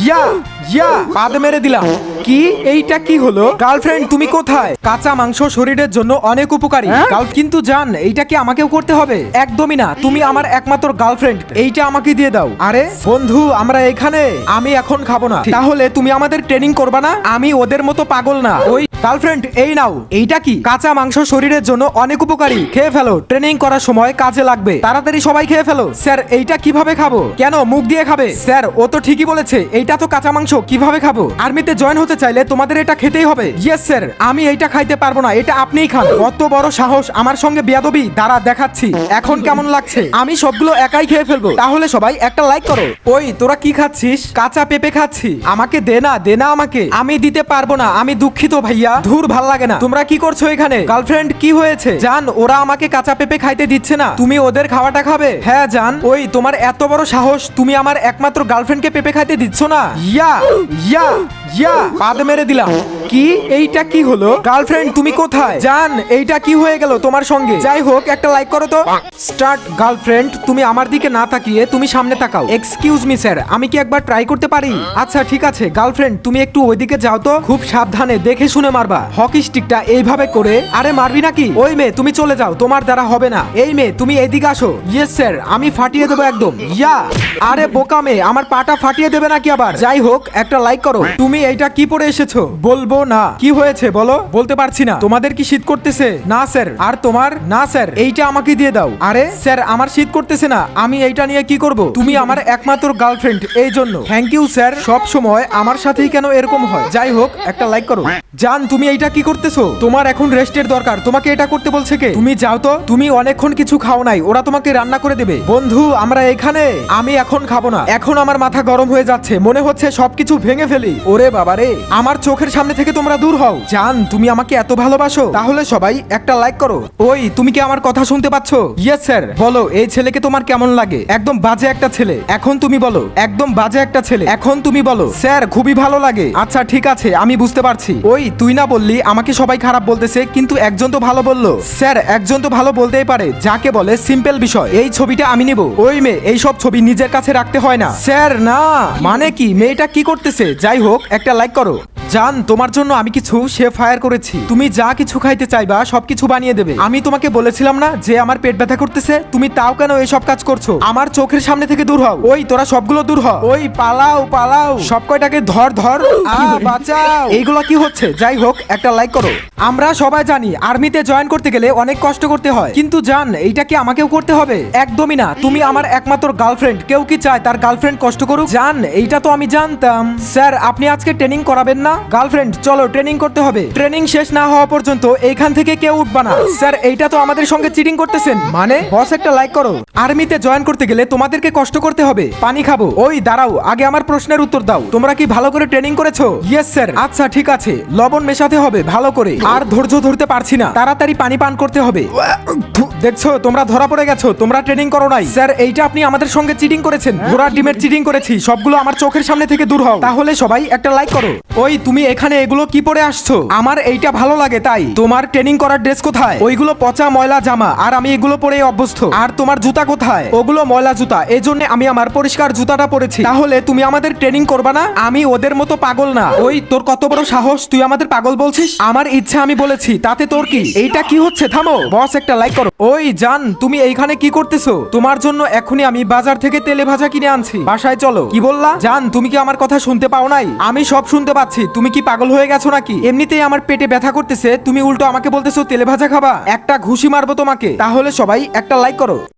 ইয়া ইয়া পাদ মেরে দিলাম। কি এইটা কি হলো? গার্লফ্রেন্ড তুমি কোথায়? কাঁচা মাংস শরীরের জন্য অনেক উপকারী। কিন্তু জান এইটা কি আমাকেও করতে হবে? একদমই না, তুমি আমার একমাত্র গার্লফ্রেন্ড, এইটা আমাকে দিয়ে দাও। আরে বন্ধু আমরা এখানে, আমি এখন খাবো না। তাহলে তুমি আমাদের ট্রেনিং করবা না? আমি ওদের মতো পাগল না। ওই গার্লফ্রেন্ড এই নাও। এইটা কি? কাঁচা মাংস শরীরের জন্য অনেক উপকারী, খেয়ে ফেলো, ট্রেনিং করার সময় কাজে লাগবে। তাড়াতাড়ি সবাই খেয়ে ফেলো। স্যার এইটা কিভাবে খাবো? কেন মুখ দিয়ে খাবে? স্যার ও তো ঠিকই বলেছে, এইটা তো কাঁচা মাংস, কিভাবে খাবো? আর্মিতে জয়েন হতে চাইলে তোমাদের এটা খেতেই হবে। ইয়েস স্যার, আমি এইটা খাইতে পারবো না, এটা আপনিই খান। কত বড় সাহস আমার সঙ্গে বেয়াদবি! দাঁড়া দেখাচ্ছি এখন কেমন লাগছে। আমি সবগুলো একাই খেয়ে ফেলবো। তাহলে সবাই একটা লাইক করো। ওই তোরা কি খাচ্ছিস? কাঁচা পেঁপে খাচ্ছি। আমাকে দে না, দে না আমাকে। আমি দিতে পারবো না, আমি দুঃখিত ভাইয়া। ধুর ভাল লাগে না। তোমরা কি করছো এখানে? গার্লফ্রেন্ড কি হয়েছে? জান ওরা আমাকে কাঁচা পেঁপে খাইতে দিচ্ছে না, তুমি ওদের খাওয়াটা খাবে? হ্যাঁ জান। ওই তোমার এত বড় সাহস, তুমি আমার একমাত্র গার্লফ্রেন্ডকে পেঁপে খাইতে দিচ্ছ না? ইয়া ইয়া ইয়া পাদ মেরে দিলাম। কি এইটা কি হলো? গার্লফ্রেন্ড তুমি কোথায়? জান এইটা কি হয়ে গেল তোমার সঙ্গে? যাই হোক একটা লাইক করো তো। স্টার্ট। গার্লফ্রেন্ড তুমি আমার দিকে না তাকিয়ে তুমি সামনে তাকাও। এক্সকিউজ মি স্যার, আমি কি একবার ট্রাই করতে পারি? আচ্ছা ঠিক আছে। গার্লফ্রেন্ড তুমি একটু ওইদিকে যাও তো, খুব সাবধানে দেখে শুনে মারবা। হকি স্টিকটা এইভাবে করে। আরে মারবি নাকি? ওই মেয়ে তুমি চলে যাও, তোমার দ্বারা হবে না। এই মেয়ে তুমি এদিকে আসো। ইয়েস স্যার, আমি ফাটিয়ে দেবো একদম। ইয়া। আরে বোকা মেয়ে, আমার পাটা ফাটিয়ে দেবে নাকি আবার? যাই হোক একটা লাইক করো। তুমি এইটা কি পরে এসেছো? বলবো না। কি হয়েছে বলো? বলতে পারছি না। তোমাদের কি শীত করতেছে? না স্যার। আর তোমার? না স্যার। এইটা আমাকে দিয়ে দাও। আরে স্যার আমার শীত করতেছে না, আমি এইটা নিয়ে কি করব? তুমি আমার একমাত্র গার্লফ্রেন্ড, এই জন্য। Thank you sir. সব সময় আমার সাথেই কেন এরকম হয়? যাই হোক একটা লাইক করো। জান তুমি এইটা কি করতেছো? তোমার এখন রেস্টের দরকার, তোমাকে এটা করতে বলছে কে? তুমি যাও তো, তুমি অনেকক্ষণ কিছু খাও নাই, ওরা তোমাকে রান্না করে দেবে। বন্ধু আমরা এখানে, আমি এখন খাবো না। এখন আমার মাথা গরম হয়ে যাচ্ছে, মনে হচ্ছে সবকিছু ভেঙে ফেলি। ওরে বাবারে, আমার চোখের সামনে থেকে তোমরা দূর হও। জান তুমি আমাকে এত ভালোবাসো? তাহলে সবাই একটা লাইক করো। ওই তুমি কি আমার কথা শুনতে পাচ্ছ? Yes sir. বলো এই ছেলেকে তোমার কেমন লাগে? একদম বাজে একটা ছেলে। এখন তুমি বলো। একদম বাজে একটা ছেলে। এখন তুমি বলো। স্যার খুবই ভালো লাগে। আচ্ছা ঠিক আছে আমি বুঝতে পারছি। ওই তুই না বললি আমাকে সবাই খারাপ বলতেছে, কিন্তু একজন তো ভালো বললো। স্যার একজন তো ভালো বলতেই পারে, যাকে বলে সিম্পল বিষয়। এই ছবিটা আমি নেব। ওই মেয়ে এই সব ছবি নিজের কাছে রাখতে হয় না। স্যার না মানে কি? মেয়েটা কি করতেছে? যাই হোক একটা লাইক করো। জান তোমার জন্য আমি কিছু শেফ ফায়ার করেছি, তুমি যা কিছু খাইতে চাইবা সবকিছু বানিয়ে দেবে। আমি তোমাকে বলেছিলাম না যে আমার পেট ব্যথা করতেছে? তুমি তাও কেন এসব কাজ করছো? আমার চোখের সামনে থেকে দূর হও। ওই তোরা সবগুলো দূর হ। ওই পালাও পালাও, সব কয়টাকে ধর ধর। বাঁচাও। এইগুলো কি হচ্ছে? যাই হোক একটা লাইক করো। আমরা সবাই জানি আর্মিতে জয়েন করতে গেলে অনেক কষ্ট করতে হয়, কিন্তু জান এইটা কি আমাকেও করতে হবে? একদমই না, তুমি আমার একমাত্র গার্লফ্রেন্ড। কেউ কি চায় তার গার্লফ্রেন্ড কষ্ট করুক? জান এইটা তো আমি জানতাম। স্যার আপনি আজকে ট্রেনিং করাবেন না? গার্লফ্রেন্ড চলো ট্রেনিং করতে হবে। ট্রেনিং শেষ না হওয়া পর্যন্ত এইখান থেকে কেউ উঠবা না। স্যার এইটা তো আমাদের সঙ্গে চিটিং করতেছেন। মানে বস একটা লাইক করো। আর্মিতে জয়েন করতে গেলে তোমাদেরকে কষ্ট করতে হবে। পানি খাবো। ওই দাঁড়াও, আগে আমার প্রশ্নের উত্তর দাও। তোমরা কি ভালো করে ট্রেনিং করেছো? Yes sir. আচ্ছা ঠিক আছে, লবণ মেশাতে হবে ভালো করে। আর ধৈর্য ধরতে পারছি না, তাড়াতাড়ি পানি পান করতে হবে। দেখছো তোমরা ধরা পড়ে গেছো, তোমরা ট্রেনিং করো নাই। স্যার এইটা আপনি আমাদের সঙ্গে চিটিং করেছেন। ঘোড়ার ডিমের চিটিং করেছি, সবগুলো আমার চোখের সামনে থেকে দূর হও। তাহলে সবাই একটা লাইক করো। ওই তুমি এখানে এগুলো কি পরে আসছো? আমার এইটা ভালো লাগে তাই। তোমার ট্রেনিং করার ড্রেস কোথায়? ওইগুলো পচা ময়লা জামা, আর আমি এগুলো পরে অভ্যস্ত। আর তোমার জুতা কোথায়? ওগুলো ময়লা জুতা, এজন্য আমি আমার পরিষ্কার জুতাটা পরেছি। তাহলে তুমি আমাদের ট্রেনিং করবা না? আমি ওদের মতো পাগল না। ওই তোর কত বড় সাহস, তুই আমাদের পাগল বলছিস? আমার ইচ্ছা আমি বলেছি, তাতে তোর কি? এইটা কি হচ্ছে? থামো। বস একটা লাইক করো। ওই জান তুমি এইখানে কি করতেছো? তোমার জন্য এখনই আমি বাজার থেকে তেলে ভাজা কিনে আনছি, বাসায় চলো। কি বললা? জান তুমি কি আমার কথা শুনতে পাও নাই? আমি সব শুনতে পাচ্ছি। তুমি কি পাগল হয়ে গেছো নাকি? এমনিতেই আমার পেটে ব্যথা করতেছে, তুমি উল্টো আমাকে বলতেছো তেলে ভাজা খাবা? একটা ঘুষি মারবো তোমাকে। তাহলে সবাই একটা লাইক করো।